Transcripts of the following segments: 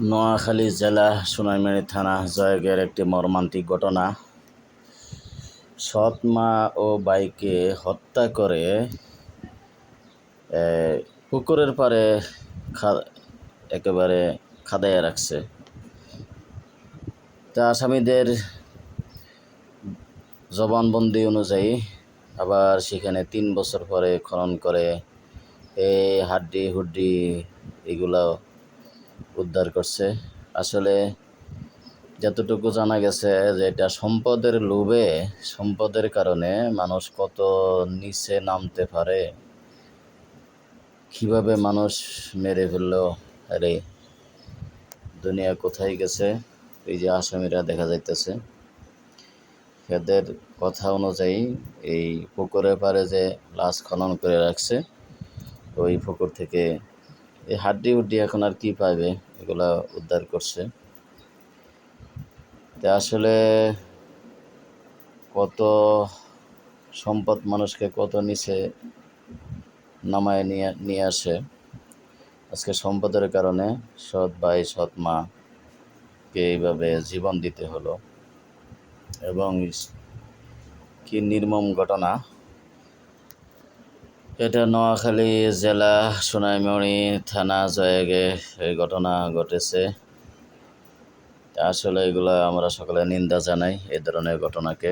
নোয়াখালী জেলা সোনাইমুড়ি থানা জয়গের একটি মর্মান্তিক ঘটনা। সৎ মা ও ভাইকে হত্যা করে পুকুরের পাড়ে একেবারে খাদাইয়া রাখছে। তা আসামিদের জবানবন্দি অনুযায়ী আবার সেখানে 3 বছর পরে খনন করে এই হাড্ডি হুড্ডি এগুলো উদ্ধার করছে। আসলে যতটুকু জানা গেছে যে এটা সম্পদের লোভে, সম্পদের কারণে মানুষ কত নিচে নামতে পারে, কিভাবে মানুষ মেরে ফেললো। আরে দুনিয়া কোথায় গেছে। এই যে আসামিরা দেখা যাইতেছে, এদের কথা অনুযায়ী এই পুকুরের পাড়ে যে লাশ খনন করে রাখছে, ওই পুকুর থেকে এই হাড্ডি হুড্ডি এখন আর কি পাবে, এগুলা উদ্ধার করছে। তা আসলে কত সম্পদ মানুষকে কত নিচে নামায় নিয়ে আসে। আজকে সম্পদের কারণে সৎ ভাই সৎ মাকে এইভাবে জীবন দিতে হলো, এবং কি নির্মম ঘটনা। এটা নোয়াখালী জেলা সোনাইমুড়ি থানা জয়গে এই ঘটনা ঘটেছে। আসলে এগুলো আমরা সকলে নিন্দা জানাই এই ধরনের ঘটনাকে।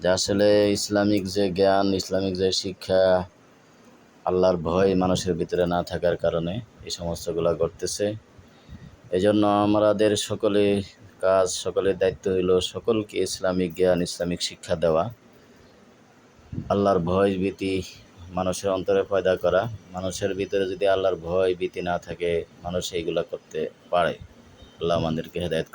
যা আসলে ইসলামিক যে জ্ঞান, ইসলামিক যে শিক্ষা, আল্লাহর ভয় মানুষের ভিতরে না থাকার কারণে এই সমস্তগুলো ঘটতেছে। এই জন্য আমাদের সকলের দায়িত্ব হইল সকলকে ইসলামিক জ্ঞান, ইসলামিক শিক্ষা দেওয়া, আল্লাহর ভয় ভীতি মানুষের অন্তরে পয়দা করা। মানুষের ভিতরে যদি আল্লাহর ভয় ভীতি না থাকে, মানুষ এইগুলা করতে পারে। আল্লাহ আমাদেরকে হেদায়েত